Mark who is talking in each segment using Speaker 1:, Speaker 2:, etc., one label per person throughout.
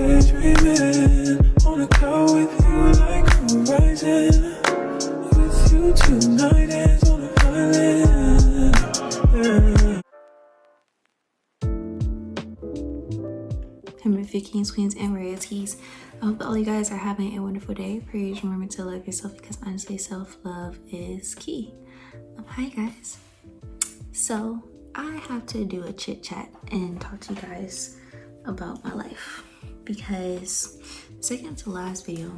Speaker 1: daydreaming on a cloud with you like horizon. With you tonight is on an island.
Speaker 2: Hey, kings, queens, and royalties. I hope that all you guys are having a wonderful day. Please remember to love yourself because honestly, self-love is key. Hi guys. So I have to do a chit chat and talk to you guys about my life because second to last video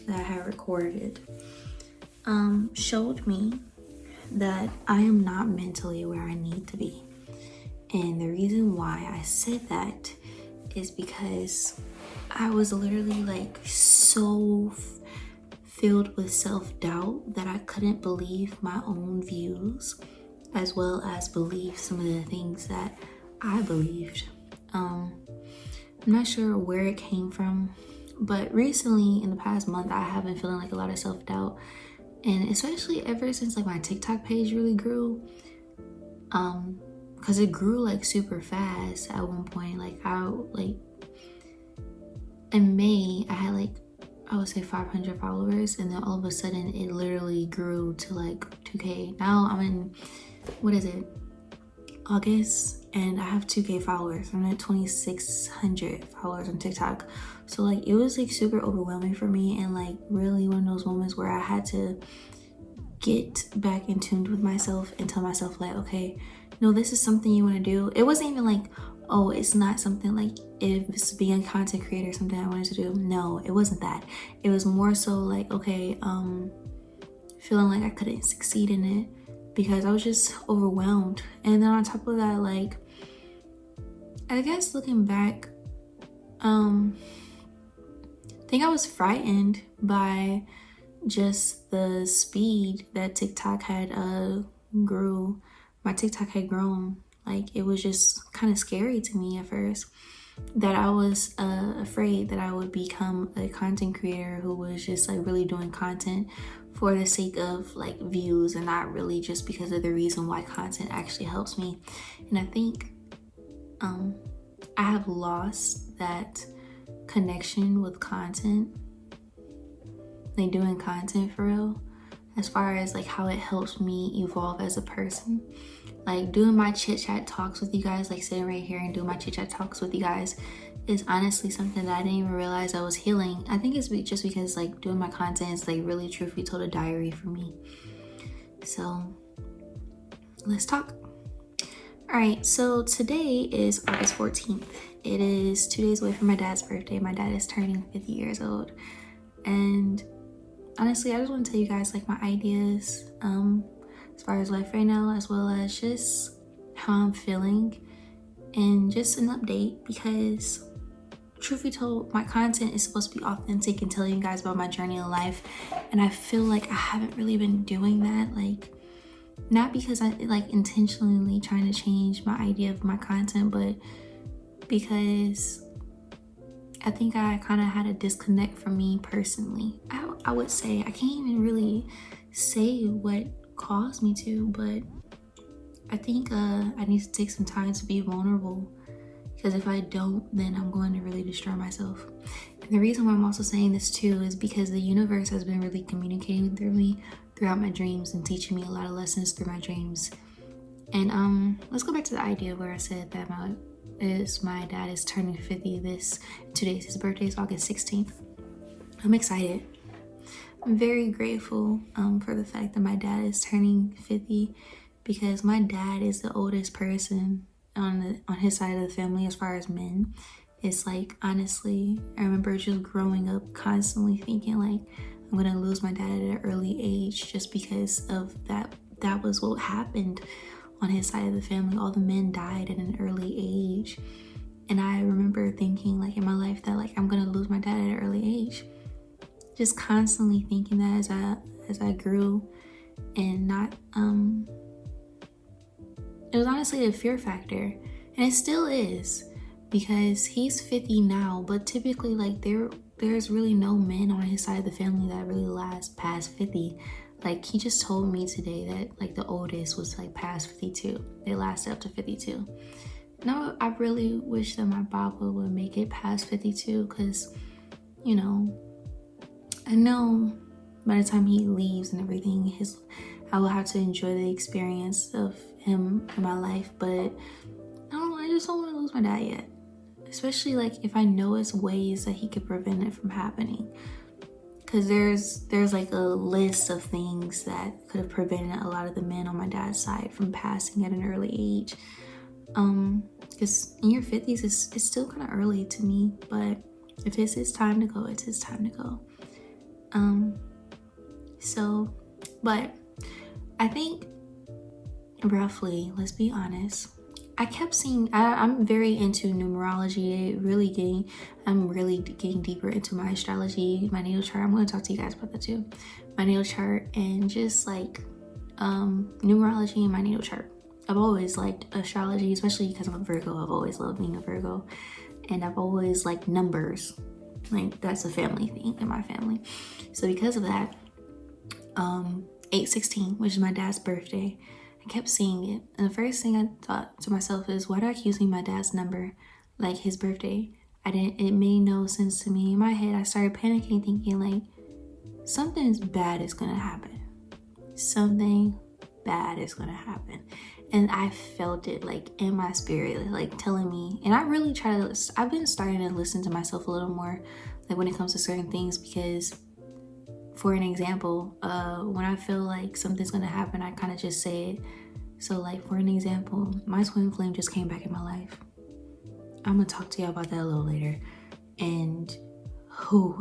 Speaker 2: that I had recorded showed me that I am not mentally where I need to be. And the reason why I said that is because I was literally like so filled with self-doubt that I couldn't believe my own views as well as believe some of the things that I believed. I'm not sure where it came from, but recently in the past month I have been feeling like a lot of self-doubt, and especially ever since like my TikTok page really grew, because it grew like super fast at one point. In May I had like, I would say 500 followers, and then all of a sudden it literally grew to like 2K. Now I'm in, August, and I have 2K followers. I'm at 2,600 followers on TikTok. So like it was like super overwhelming for me, and like really one of those moments where I had to get back in tune with myself and tell myself like, okay, no, this is something you want to do. It wasn't even like, oh, it's not something like if it's being a content creator something I wanted to do. No, it wasn't that. It was more so like, okay, feeling like I couldn't succeed in it because I was just overwhelmed. And then on top of that, like, I guess looking back, I think I was frightened by just the speed that TikTok had grew. My TikTok had grown. Like, it was just kind of scary to me at first that I was afraid that I would become a content creator who was just like really doing content for the sake of like views and not really just because of the reason why content actually helps me. And I think I have lost that connection with content, like doing content for real, as far as like how it helps me evolve as a person. Like doing my chit chat talks with you guys, like sitting right here and doing my chit chat talks with you guys is honestly something that I didn't even realize I was healing. I think it's just because like doing my content is like really truthfully told a diary for me. So let's talk. All right, so today is August 14th. It is 2 days away from my dad's birthday. My dad is turning 50 years old. And honestly, I just want to tell you guys like my ideas as far as life right now, as well as just how I'm feeling and just an update, because truth be told, my content is supposed to be authentic and telling you guys about my journey in life, and I feel like I haven't really been doing that. Like, not because I like intentionally trying to change my idea of my content, but because I think I kind of had a disconnect from me personally. I would say I can't even really say what caused me to, but I think I need to take some time to be vulnerable, because if I don't, then I'm going to really destroy myself. And the reason why I'm also saying this too is because the universe has been really communicating through me throughout my dreams and teaching me a lot of lessons through my dreams. And let's go back to the idea where I said that my dad is turning 50 this 2 days. His birthday is August 16th. I'm excited. I'm very grateful for the fact that my dad is turning 50, because my dad is the oldest person on his side of the family as far as men. It's like, honestly, I remember just growing up constantly thinking like I'm gonna lose my dad at an early age just because of that was what happened on his side of the family. All the men died at an early age, and I remember thinking like in my life that like I'm gonna lose my dad at an early age. Just constantly thinking that as I grew, and not it was honestly a fear factor, and it still is, because he's 50 now, but typically like there's really no men on his side of the family that really last past 50. Like, he just told me today that like the oldest was like past 52. They lasted up to 52. No, I really wish that my Baba would make it past 52 because, you know, I know by the time he leaves and everything, I will have to enjoy the experience of him in my life. But I don't know, I just don't want to lose my dad yet. Especially like if I know it's ways that he could prevent it from happening. Because there's like a list of things that could have prevented a lot of the men on my dad's side from passing at an early age. Because in your 50s, it's still kind of early to me, but if it's his time to go, it's his time to go. So, but I think roughly, let's be honest, I kept seeing, I'm very into numerology, I'm really getting deeper into my astrology, my natal chart. I'm going to talk to you guys about that too. My natal chart and just like numerology and my natal chart. I've always liked astrology, especially because I'm a Virgo. I've always loved being a Virgo. And I've always liked numbers. Like, that's a family thing in my family. So because of that, 8/16, which is my dad's birthday, I kept seeing it. And the first thing I thought to myself is, why do I keep using my dad's number, like his birthday? It made no sense to me. In my head, I started panicking, thinking like, something bad is gonna happen. Something bad is gonna happen. And I felt it like in my spirit, like telling me, and I really try to, I've been starting to listen to myself a little more, like when it comes to certain things, because for an example, when I feel like something's gonna happen, I kind of just say it. So like for an example, my twin flame just came back in my life. I'm gonna talk to y'all about that a little later. And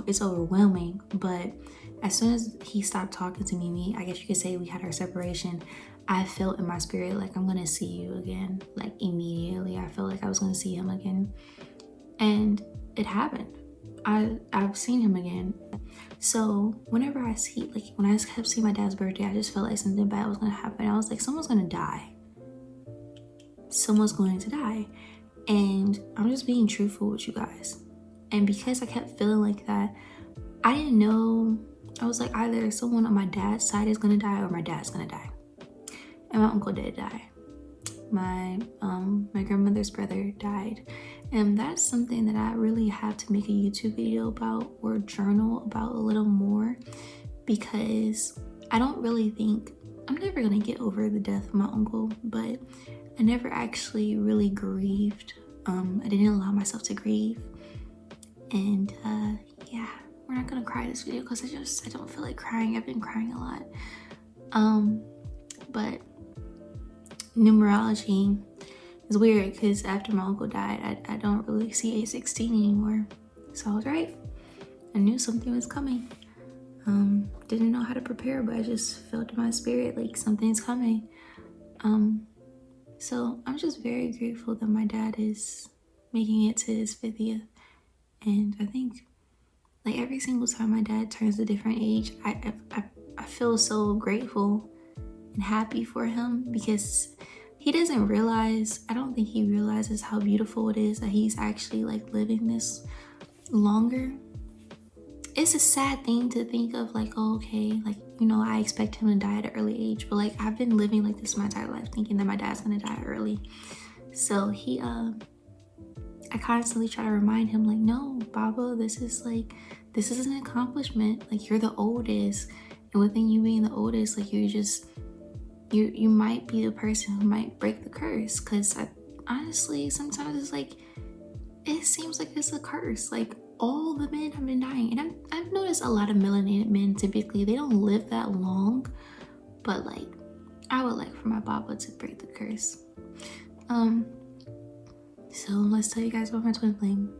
Speaker 2: it's overwhelming, but as soon as he stopped talking to me, I guess you could say we had our separation, I felt in my spirit like, I'm gonna see you again. Like immediately I felt like I was gonna see him again, and it happened. I've seen him again. So whenever I see, like when I kept seeing my dad's birthday, I just felt like something bad was gonna happen. I was like, someone's gonna die. Someone's going to die. And I'm just being truthful with you guys. And because I kept feeling like that, I didn't know, I was like, either someone on my dad's side is gonna die or my dad's gonna die. And my uncle did die. My grandmother's brother died. And that's something that I really have to make a YouTube video about or journal about a little more, because I don't really think, I'm never gonna get over the death of my uncle, but I never actually really grieved. I didn't allow myself to grieve. And yeah, we're not gonna cry this video because I don't feel like crying. I've been crying a lot. But numerology is weird because after my uncle died, I don't really see 8/16 anymore. So I was right. I knew something was coming. Didn't know how to prepare, but I just felt in my spirit like something's coming. So I'm just very grateful that my dad is making it to his 50th. And I think like every single time my dad turns a different age, I feel so grateful and happy for him, because he doesn't realize, I don't think he realizes how beautiful it is that he's actually like living this longer. It's a sad thing to think of, like, oh, okay, like, you know, I expect him to die at an early age, but like I've been living like this my entire life thinking that my dad's gonna die early. So I constantly try to remind him like, no, Baba, this is an accomplishment. Like, you're the oldest, and within you being the oldest, like you might be the person who might break the curse. Because honestly, sometimes it's like, it seems like it's a curse. Like, all the men have been dying, and I've noticed a lot of melanated men, typically they don't live that long, but like I would like for my Baba to break the curse. So let's tell you guys about my twin flame.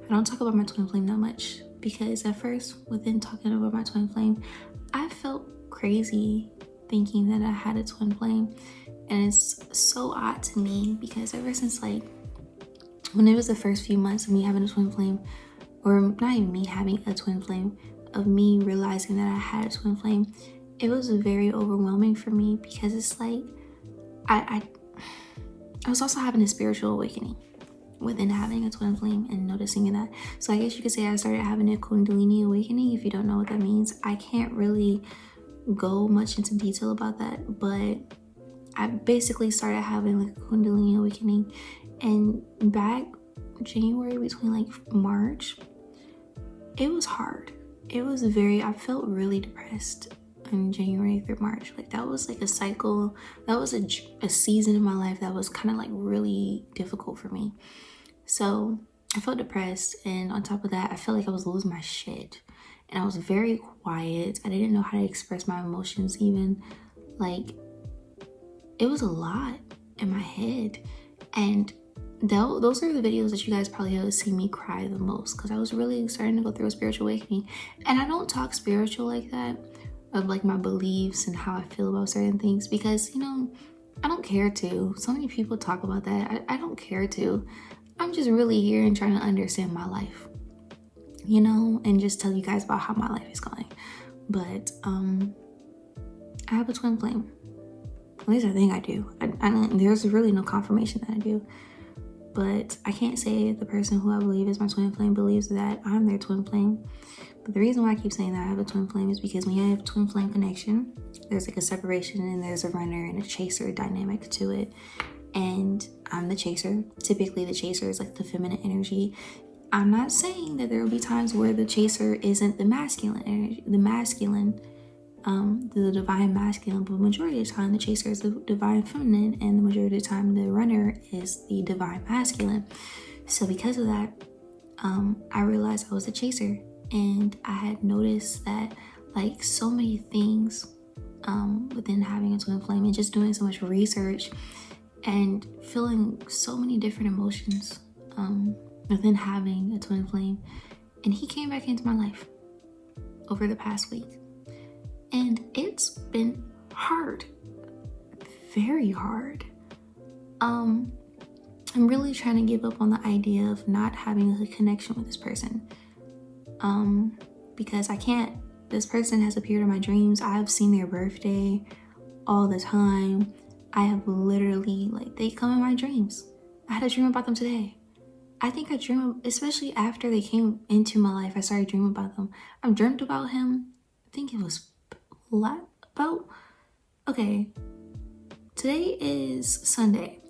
Speaker 2: I don't talk about my twin flame that much because at first, within talking about my twin flame, I felt crazy thinking that I had a twin flame. And it's so odd to me because ever since like when it was the first few months of me having a twin flame, or not even me having a twin flame, of me realizing that I had a twin flame, it was very overwhelming for me because it's like I was also having a spiritual awakening within having a twin flame and noticing that. So I guess you could say I started having a Kundalini awakening. If you don't know what that means, I can't really go much into detail about that, but I basically started having like a Kundalini awakening, And back January between like March, it was hard. I felt really depressed in January through March. Like that was like a cycle, that was a season in my life that was kind of like really difficult for me. So I felt depressed, and on top of that, I felt like I was losing my shit. And I was very quiet. I didn't know how to express my emotions even. Like, it was a lot in my head. And those are the videos that you guys probably have seen me cry the most, because I was really starting to go through a spiritual awakening. And I don't talk spiritual like that, of like my beliefs and how I feel about certain things, because, you know, I don't care to. So many people talk about that. I don't care to. I'm just really here and trying to understand my life, you know, and just tell you guys about how my life is going. But I have a twin flame. At least I think I do. There's really no confirmation that I do. But I can't say the person who I believe is my twin flame believes that I'm their twin flame. But the reason why I keep saying that I have a twin flame is because when you have a twin flame connection, there's like a separation, and there's a runner and a chaser dynamic to it. And I'm the chaser. Typically the chaser is like the feminine energy. I'm not saying that there will be times where the chaser isn't the masculine energy, the divine masculine, but majority of the time the chaser is the divine feminine, and the majority of the time the runner is the divine masculine. So because of that, I realized I was a chaser, and I had noticed that like so many things within having a twin flame, and just doing so much research and feeling so many different emotions within having a twin flame. And he came back into my life over the past week, and it's been hard, very hard. I'm really trying to give up on the idea of not having a connection with this person, because I can't. This person has appeared in my dreams. I have seen their birthday all the time. I have literally, like, they come in my dreams. I had a dream about them today. I think I dream, especially after they came into my life, I started dreaming about them. I've dreamt about him. I think it was okay, today is Sunday.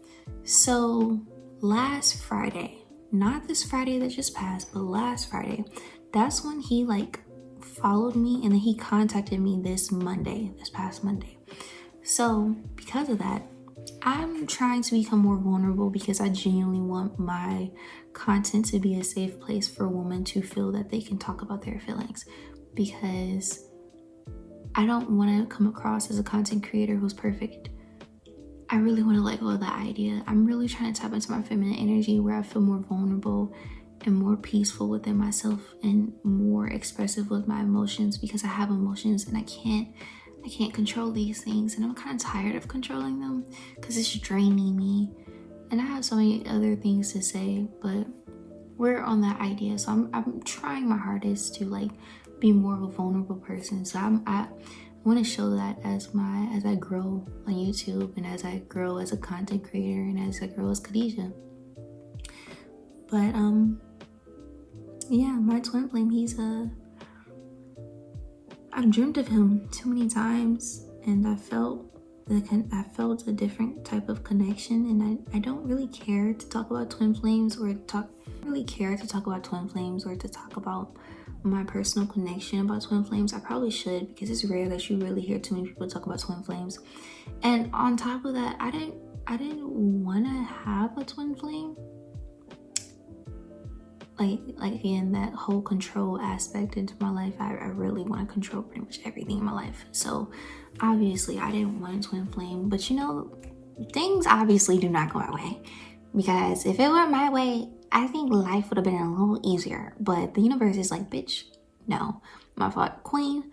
Speaker 2: So last Friday, not this Friday that just passed, but last Friday, that's when he like followed me, and then he contacted me this past Monday. So because of that, I'm trying to become more vulnerable, because I genuinely want my content to be a safe place for women to feel that they can talk about their feelings, because I don't want to come across as a content creator who's perfect. I really want to let go of that idea. I'm really trying to tap into my feminine energy, where I feel more vulnerable and more peaceful within myself, and more expressive with my emotions, because I have emotions and I can't control these things, and I'm kind of tired of controlling them because it's draining me. And I have so many other things to say, but we're on that idea. So I'm trying my hardest to like be more of a vulnerable person. So I want to show that as I grow on YouTube, and as I grow as a content creator, and as I grow as Khadiii. But yeah, my twin flame, I've dreamt of him too many times, and I felt a different type of connection. And I don't really care to talk about twin flames, or to talk about my personal connection about twin flames. I probably should, because it's rare that you really hear too many people talk about twin flames. And on top of that, I didn't want to have a twin flame. Like again, that whole control aspect into my life, I really want to control pretty much everything in my life. So obviously I didn't want a twin flame, but you know, things obviously do not go our way, because if it went my way, I think life would have been a little easier. But the universe is like, bitch, no, my fault, queen,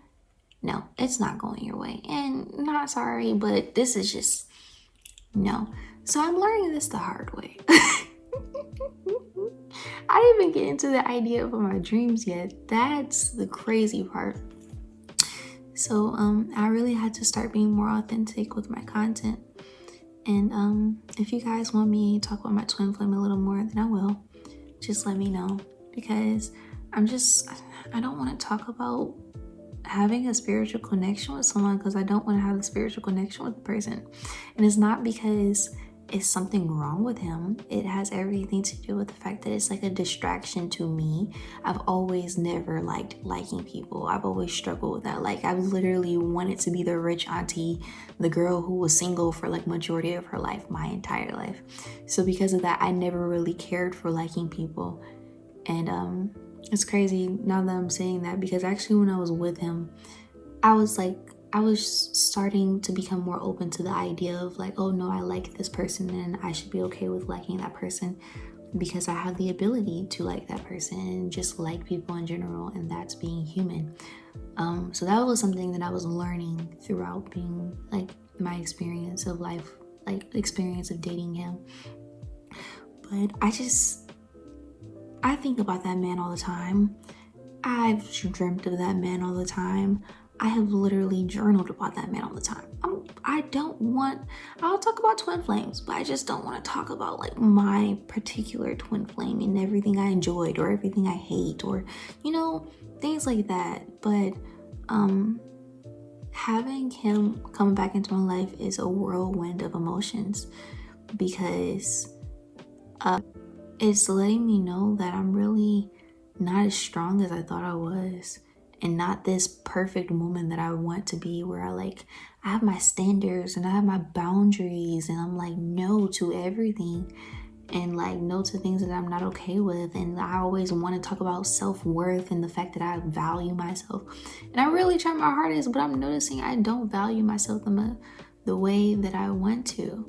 Speaker 2: no, it's not going your way. And not sorry, but this is just no. So I'm learning this the hard way. I didn't even get into the idea of my dreams yet. That's the crazy part. So I really had to start being more authentic with my content. And if you guys want me to talk about my twin flame a little more, then I will. Just let me know, because I don't want to talk about having a spiritual connection with someone, because I don't want to have a spiritual connection with the person. And it's not because is something wrong with him. It has everything to do with the fact that it's like a distraction to me. I've always never liked liking people. I've always struggled with that. Like, I've literally wanted to be the rich auntie, the girl who was single for like majority of her life, my entire life. So because of that, I never really cared for liking people. And it's crazy now that I'm saying that, because actually when I was with him, I was starting to become more open to the idea of like, oh no, I like this person and I should be okay with liking that person because I have the ability to like that person and just like people in general, and that's being human. So that was something that I was learning throughout being like my experience of life, like experience of dating him. But I think about that man all the time. I've dreamt of that man all the time. I have literally journaled about that man all the time. I'll talk about twin flames, but I just don't want to talk about like my particular twin flame and everything I enjoyed or everything I hate or, things like that. But having him come back into my life is a whirlwind of emotions, because it's letting me know that I'm really not as strong as I thought I was, and not this perfect woman that I want to be, where I have my standards and I have my boundaries and I'm like no to everything and like no to things that I'm not okay with. And I always want to talk about self-worth and the fact that I value myself, and I really try my hardest, but I'm noticing I don't value myself the way that I want to.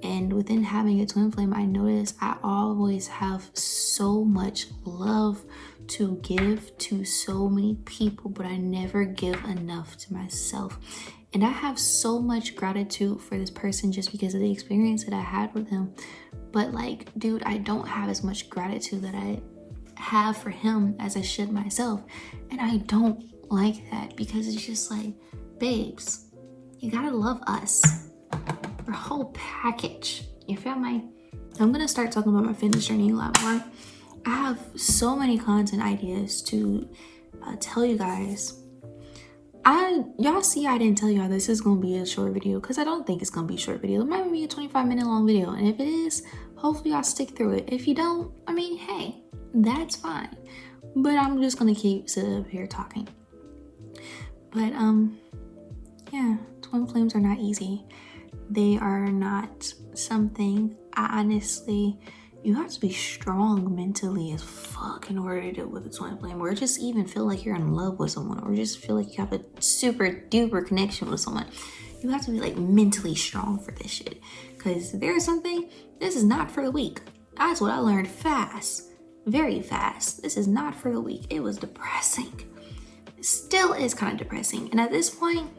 Speaker 2: And within having a twin flame, I notice I always have so much love to give to so many people, but I never give enough to myself. And I have so much gratitude for this person just because of the experience that I had with him. But like, dude, I don't have as much gratitude that I have for him as I should myself. And I don't like that, because it's just like, babes, you gotta love us. Our whole package. You feel me? I'm gonna start talking about my fitness journey a lot more. I have so many content ideas to tell you guys. Y'all see, I didn't tell y'all this is gonna be a short video, because I don't think it's gonna be a short video. It might be a 25-minute long video, and if it is, hopefully y'all stick through it. If you don't, I mean, hey, that's fine. But I'm just gonna keep sitting up here talking. But yeah, twin flames are not easy. They are not something you have to be strong mentally as fuck in order to deal with a twin flame, or just even feel like you're in love with someone, or just feel like you have a super duper connection with someone. You have to be like mentally strong for this shit, because there's something, this is not for the weak. That's what I learned fast, very fast. This is not for the weak. It was depressing. It still is kind of depressing, and at this point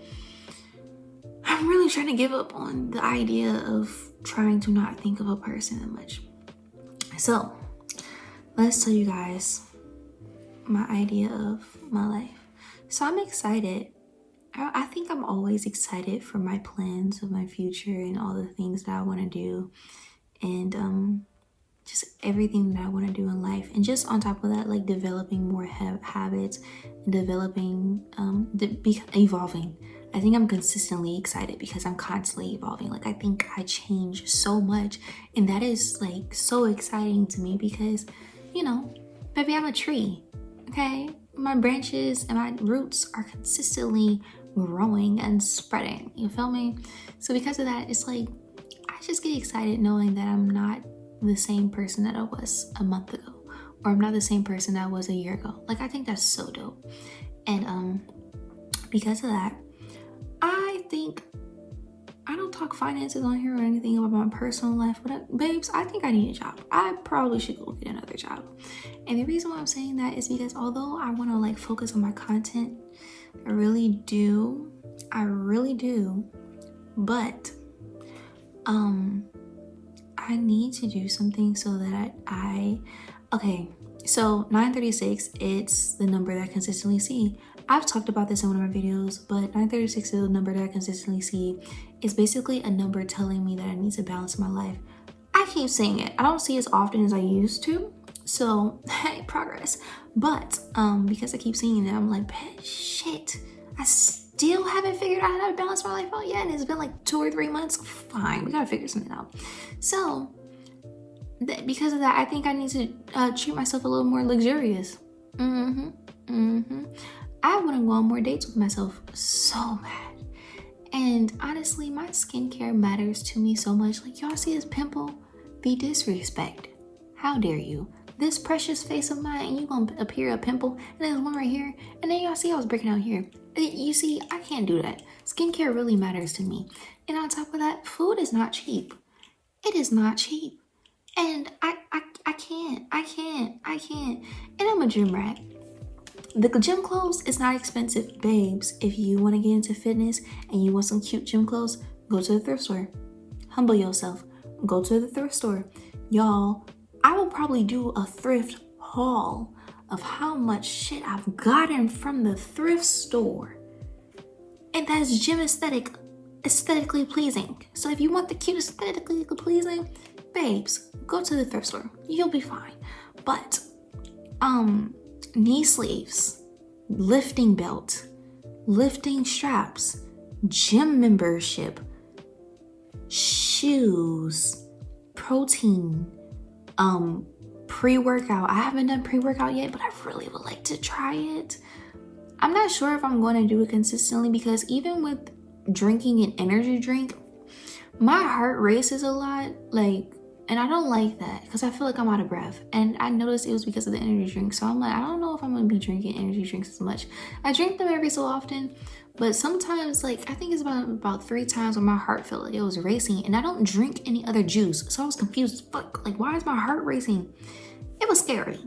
Speaker 2: I'm really trying to give up on the idea of trying to not think of a person that much. So let's tell you guys my idea of my life. So I'm excited. I think I'm always excited for my plans of my future and all the things that I want to do, and just everything that I want to do in life. And just on top of that, like developing more habits and developing, evolving. I think I'm consistently excited because I'm constantly evolving. Like, I think I change so much, and that is like so exciting to me because, baby, I'm a tree, okay? My branches and my roots are consistently growing and spreading, you feel me? So because of that, it's like, I just get excited knowing that I'm not the same person that I was a month ago, or I'm not the same person that I was a year ago. Like, I think that's so dope. And because of that, I think I don't talk finances on here or anything about my personal life, but babes, I think I need a job. I probably should go get another job. And the reason why I'm saying that is because although I want to like focus on my content, I really do, but I need to do something so that so 936, it's the number that I consistently see. I've talked about this in one of my videos, but 936 is the number that I consistently see. It's basically a number telling me that I need to balance my life. I keep saying it. I don't see it as often as I used to. So, hey, progress. But because I keep seeing it, I'm like, shit, I still still haven't figured out how to balance my life out yet, and it's been like 2 or 3 months. Fine, we gotta figure something out. So because of that, I think I need to treat myself a little more luxurious. I want to go on more dates with myself so bad. And honestly, my skincare matters to me so much. Like, y'all see this pimple? The disrespect. How dare you? This precious face of mine, and you gonna appear a pimple, and there's one right here, and then y'all see I was breaking out here. You see, I can't do that. Skincare really matters to me. And on top of that, food is not cheap. It is not cheap. And I can't. And I'm a gym rat. The gym clothes is not expensive. Babes, if you want to get into fitness and you want some cute gym clothes, go to the thrift store. Humble yourself. Go to the thrift store. Y'all, I will probably do a thrift haul of how much shit I've gotten from the thrift store. And that's gym aesthetically pleasing. So if you want the cute aesthetically pleasing, babes, go to the thrift store. You'll be fine. But knee sleeves, lifting belt, lifting straps, gym membership, shoes, protein, pre-workout. I haven't done pre-workout yet, but I really would like to try it. I'm not sure if I'm going to do it consistently, because even with drinking an energy drink, my heart races a lot, and I don't like that because I feel like I'm out of breath. And I noticed it was because of the energy drink. So I'm like, I don't know if I'm going to be drinking energy drinks as much. I drink them every so often, but sometimes, I think it's about 3 times when my heart felt like it was racing, and I don't drink any other juice. So I was confused as fuck. Why is my heart racing? It was scary.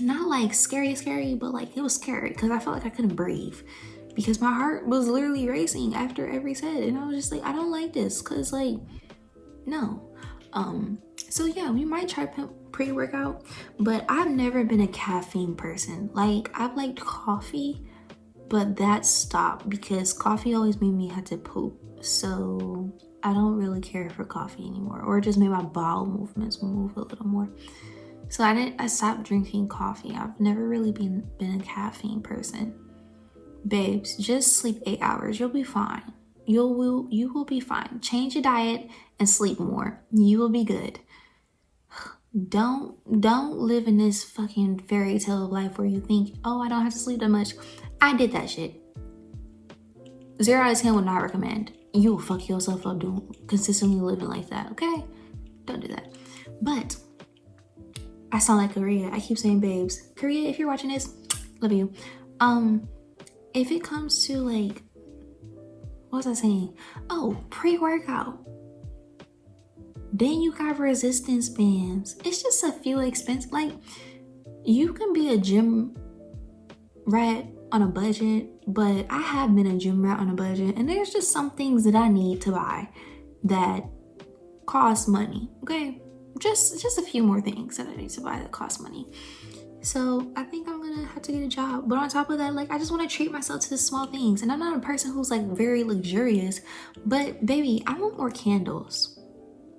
Speaker 2: Not scary, but it was scary because I felt like I couldn't breathe because my heart was literally racing after every set. And I was just I don't like this because no. So yeah, we might try pre-workout, but I've never been a caffeine person. I've liked coffee, but that stopped because coffee always made me have to poop. So I don't really care for coffee anymore, or it just made my bowel movements move a little more. So I stopped drinking coffee. I've never really been a caffeine person. Babes, just sleep 8 hours. You'll be fine. You will be fine. Change your diet and sleep more. You will be good. Don't live in this fucking fairy tale of life where you think, oh, I don't have to sleep that much. I did that shit. 0 out of 10 would not recommend. You will fuck yourself up doing consistently living like that, okay? Don't do that. But I sound like Korea. I keep saying babes. Korea, if you're watching this, love you. If it comes to what was I saying? Oh, pre-workout. Then you got resistance bands. It's just a few expensive. You can be a gym rat on a budget, but I have been a gym rat on a budget, and there's just some things that I need to buy that cost money. Okay, just a few more things that I need to buy that cost money. So I think I'm gonna have to get a job. But on top of that, I just want to treat myself to the small things. And I'm not a person who's very luxurious, but baby, I want more candles.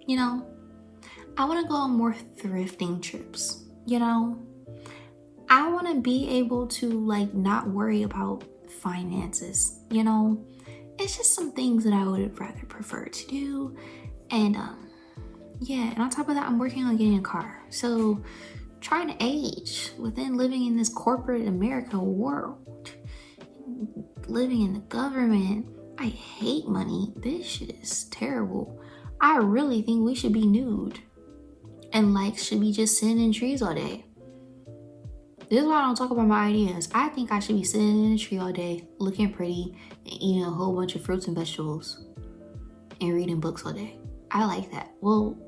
Speaker 2: I want to go on more thrifting trips. I want to be able to not worry about finances. It's just some things that I would rather prefer to do. And yeah, and on top of that, I'm working on getting a car. So trying to age within living in this corporate America world, living in the government. I hate money. This shit is terrible. I really think we should be nude and should be just sitting in trees all day. This is why I don't talk about my ideas. I think I should be sitting in a tree all day, looking pretty, and eating a whole bunch of fruits and vegetables, and reading books all day. I like that. Will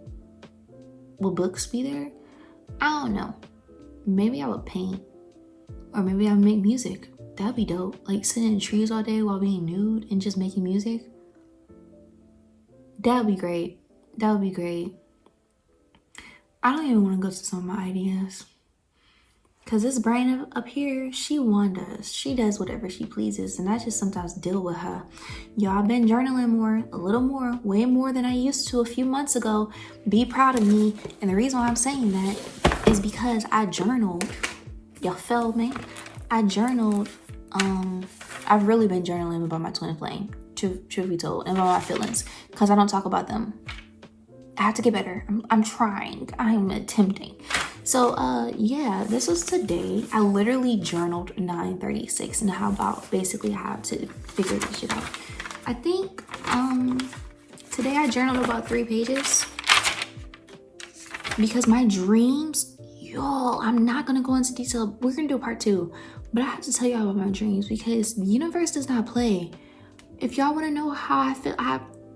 Speaker 2: books be there? I don't know. Maybe I would paint, or maybe I would make music. That'd be dope. Sitting in trees all day while being nude and just making music. That would be great. I don't even want to go to some of my ideas. Because this brain up here, she wanders. She does whatever she pleases. And I just sometimes deal with her. Y'all been journaling more, a little more, way more than I used to a few months ago. Be proud of me. And the reason why I'm saying that is because I journaled. Y'all feel me? I journaled I've really been journaling about my twin flame, truth be told, and about my feelings, because I don't talk about them. I have to get better. I'm trying. I'm attempting. So yeah, this was today. I literally journaled 9:36, and how about basically I have to figure this shit out. I think today I journaled about 3 pages because my dreams, y'all, I'm not gonna go into detail. We're gonna do a part 2, but I have to tell y'all about my dreams because the universe does not play. If y'all want to know how I feel,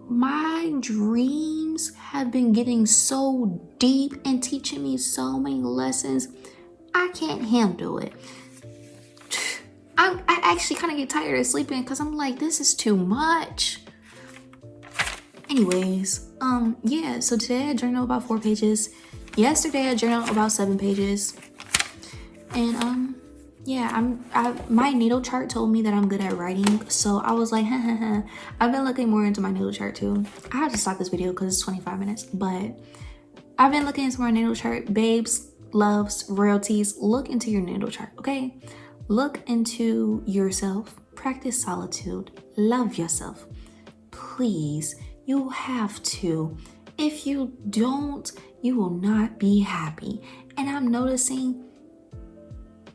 Speaker 2: my dreams have been getting so deep and teaching me so many lessons. I can't handle it. I actually kind of get tired of sleeping because I'm like, this is too much. Anyways, yeah, so today I journaled about 4 pages. Yesterday I journaled about 7 pages. And yeah, my natal chart told me that I'm good at writing, so I was like, I've been looking more into my natal chart too. I have to stop this video because it's 25 minutes, but I've been looking into my natal chart. Babes, loves, royalties, look into your natal chart, okay? Look into yourself, practice solitude, love yourself. Please, you have to. If you don't, you will not be happy. And I'm noticing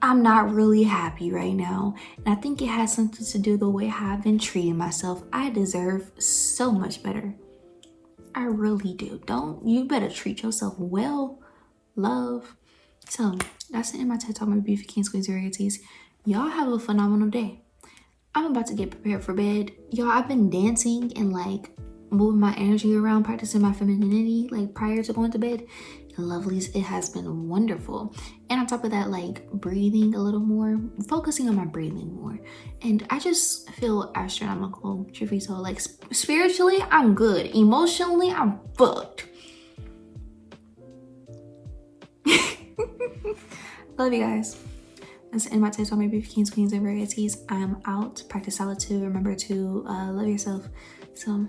Speaker 2: I'm not really happy right now, and I think it has something to do with the way I've been treating myself. I deserve so much better. I really do. You better treat yourself well, love. So that's the end of my TED Talk, my beautiful kings, queens, and royalties. Y'all have a phenomenal day. I'm about to get prepared for bed. Y'all, I've been dancing and like moving my energy around, practicing my femininity like prior to going to bed. Lovelies, it has been wonderful. And on top of that, like breathing a little more, focusing on my breathing more, and I just feel astronomical, truth be told. Like spiritually I'm good, emotionally I'm fucked. Love you guys. That's the end of my TED Talk, my beautiful kings, queens, and varieties. I'm out. Practice solitude. Remember to love yourself. So